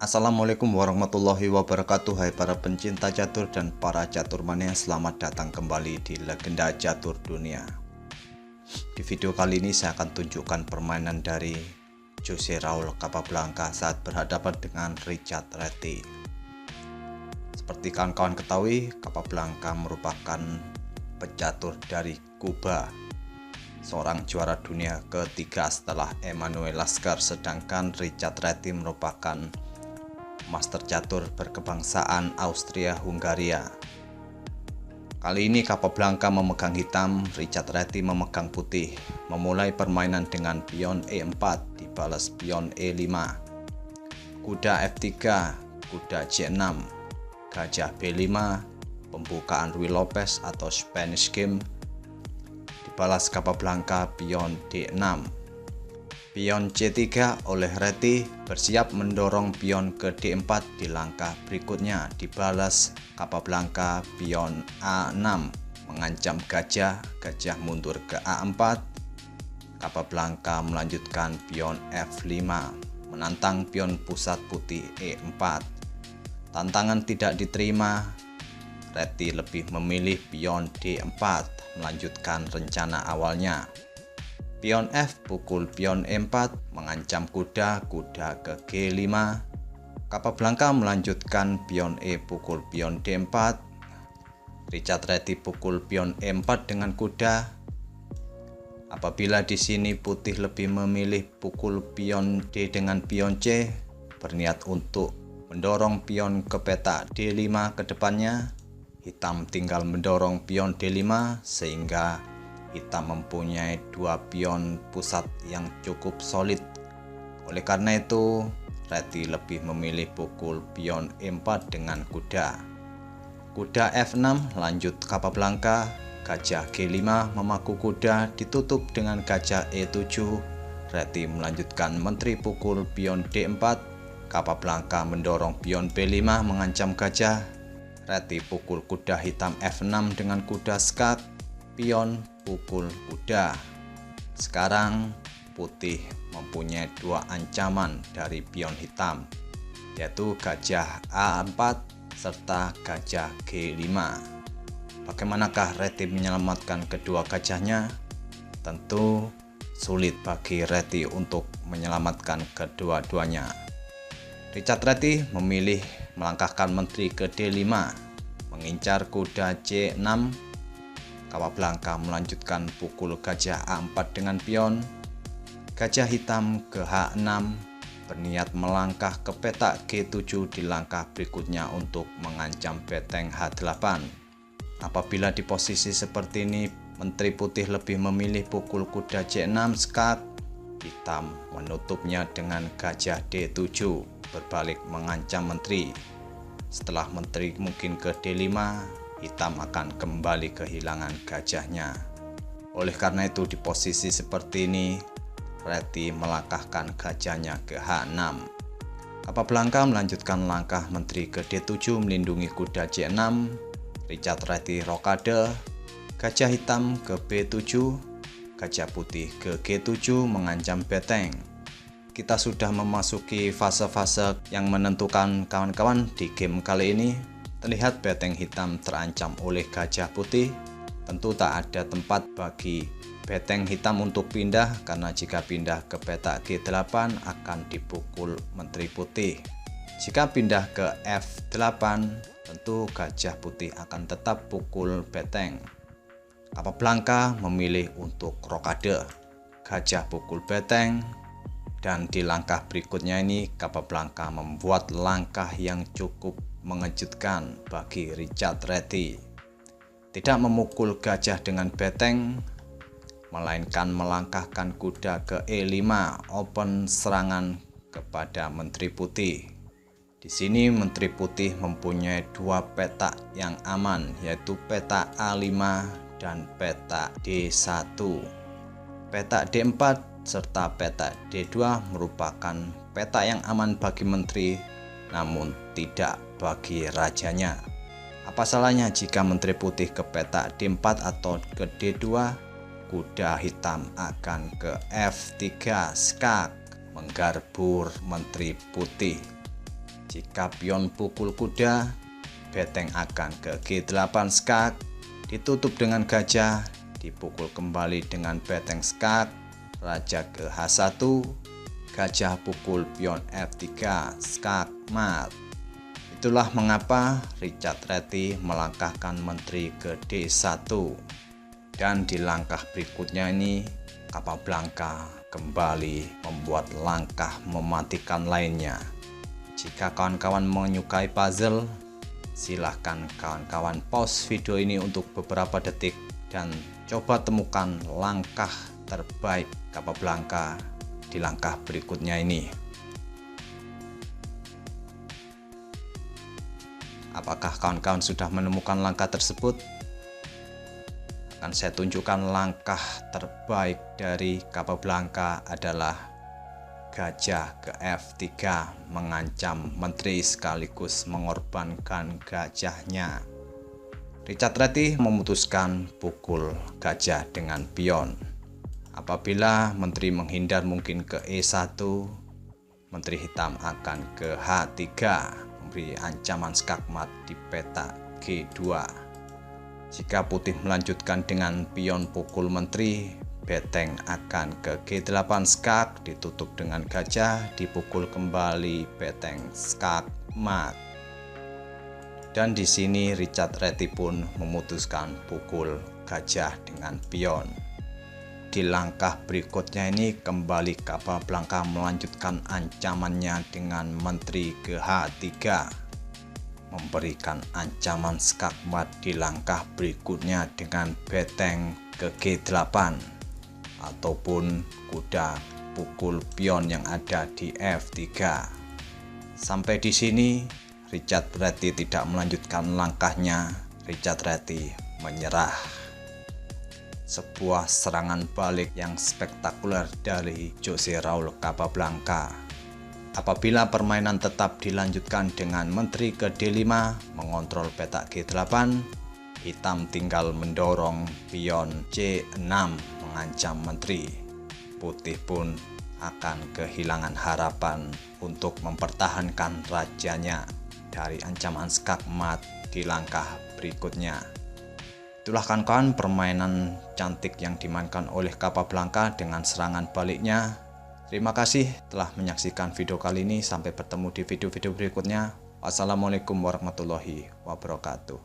Assalamualaikum warahmatullahi wabarakatuh. Hai para pencinta catur dan para caturmania, selamat datang kembali di Legenda Catur Dunia. Di video kali ini saya akan tunjukkan permainan dari Jose Raul Capablanca saat berhadapan dengan Richard Reti. Seperti kawan-kawan ketahui, Capablanca merupakan pecatur dari Kuba, seorang juara dunia ketiga setelah Emanuel Lasker, sedangkan Richard Reti merupakan master catur berkebangsaan Austria-Hungaria. Kali ini Capablanca memegang hitam, Richard Reti memegang putih. Memulai permainan dengan pion E4 dibalas pion E5, kuda F3, kuda C6, gajah B5, pembukaan Ruy Lopez atau Spanish game, dibalas Capablanca pion D6. Pion C3 oleh Reti, bersiap mendorong pion ke D4 di langkah berikutnya, dibalas Capablanca pion A6, mengancam gajah mundur ke A4. Capablanca melanjutkan pion F5, menantang pion pusat putih E4. Tantangan tidak diterima, Reti lebih memilih pion D4, melanjutkan rencana awalnya. Pion F pukul pion E4, mengancam kuda ke G5. Capablanca melanjutkan pion E pukul pion D4. Richard Reti pukul pion E4 dengan kuda. Apabila di sini putih lebih memilih pukul pion D dengan pion C, berniat untuk mendorong pion ke peta D5 ke depannya, hitam tinggal mendorong pion D5 sehingga hitam mempunyai dua pion pusat yang cukup solid. Oleh karena itu, Reti lebih memilih pukul pion E4 dengan kuda. Kuda F6 lanjut Capablanca, gajah G5 memaku kuda, ditutup dengan gajah E7. Reti melanjutkan menteri pukul pion D4. Capablanca mendorong pion B5 mengancam gajah. Reti pukul kuda hitam F6 dengan kuda skak, pion pukul kuda. Sekarang putih mempunyai dua ancaman dari pion hitam, yaitu gajah A4 serta gajah G5. Bagaimanakah Reti menyelamatkan kedua gajahnya? Tentu sulit bagi Reti untuk menyelamatkan kedua-duanya. Richard Reti memilih melangkahkan menteri ke D5, mengincar kuda C6. Capablanca melanjutkan pukul gajah A4 dengan pion. Gajah hitam ke H6, berniat melangkah ke petak G7 di langkah berikutnya untuk mengancam beteng H8. Apabila di posisi seperti ini, menteri putih lebih memilih pukul kuda C6 skak. Hitam menutupnya dengan gajah D7, berbalik mengancam menteri. Setelah menteri mungkin ke D5, hitam akan kembali kehilangan gajahnya. Oleh karena itu, di posisi seperti ini, Reti melangkahkan gajahnya ke H6. Capablanca melanjutkan langkah menteri ke D7 melindungi kuda C6. Richard Reti rokade, gajah hitam ke B7, gajah putih ke G7 mengancam beteng. Kita sudah memasuki fase-fase yang menentukan kawan-kawan di game kali ini. Terlihat beteng hitam terancam oleh gajah putih. Tentu tak ada tempat bagi beteng hitam untuk pindah, karena jika pindah ke petak G8 akan dipukul menteri putih. Jika pindah ke F8, tentu gajah putih akan tetap pukul beteng. Capablanca memilih untuk rokade, gajah pukul beteng. Dan di langkah berikutnya ini, Capablanca membuat langkah yang cukup mengejutkan bagi Richard Reti. Tidak memukul gajah dengan beteng, melainkan melangkahkan kuda ke E5, open serangan kepada menteri putih. Di sini menteri putih mempunyai dua petak yang aman, yaitu petak A5 dan petak D1. Petak D4 serta petak D2 merupakan petak yang aman bagi menteri, namun tidak bagi rajanya. Apa salahnya jika menteri putih ke petak D4 atau ke D2? Kuda hitam akan ke F3 skak, menggarbur menteri putih. Jika pion pukul kuda, beteng akan ke G8 skak, ditutup dengan gajah, dipukul kembali dengan beteng skak, raja ke H1, gajah pukul pion F3 skak mat. Itulah mengapa Richard Reti melangkahkan menteri ke D1. Dan di langkah berikutnya ini Capablanca kembali membuat langkah mematikan lainnya. Jika kawan-kawan menyukai puzzle, silahkan kawan-kawan pause video ini untuk beberapa detik dan coba temukan langkah terbaik Capablanca di langkah berikutnya ini. Apakah kawan-kawan sudah menemukan langkah tersebut? Akan saya tunjukkan langkah terbaik dari Capablanca adalah gajah ke F3 mengancam menteri sekaligus mengorbankan gajahnya. Richard Reti memutuskan pukul gajah dengan pion. Apabila menteri menghindar mungkin ke E1, menteri hitam akan ke H3, memberi ancaman skakmat di peta G2. Jika putih melanjutkan dengan pion pukul menteri, beteng akan ke G8 skak, ditutup dengan gajah, dipukul kembali beteng skak mat. Dan di sini Richard Reti pun memutuskan pukul gajah dengan pion. Di langkah berikutnya ini kembali Capablanca melanjutkan ancamannya dengan menteri ke H3, memberikan ancaman skak mat di langkah berikutnya dengan beteng ke G8 ataupun kuda pukul pion yang ada di F3. Sampai di sini Richard Reti tidak melanjutkan langkahnya. Richard Reti menyerah. Sebuah serangan balik yang spektakuler dari Jose Raul Capablanca. Apabila permainan tetap dilanjutkan dengan menteri ke D5 mengontrol peta G8, hitam tinggal mendorong pion C6 mengancam menteri. Putih pun akan kehilangan harapan untuk mempertahankan rajanya dari ancaman skak mat di langkah berikutnya. Itulah kawan-kawan permainan cantik yang dimainkan oleh Capablanca dengan serangan baliknya. Terima kasih telah menyaksikan video kali ini. Sampai bertemu di video-video berikutnya. Wassalamualaikum warahmatullahi wabarakatuh.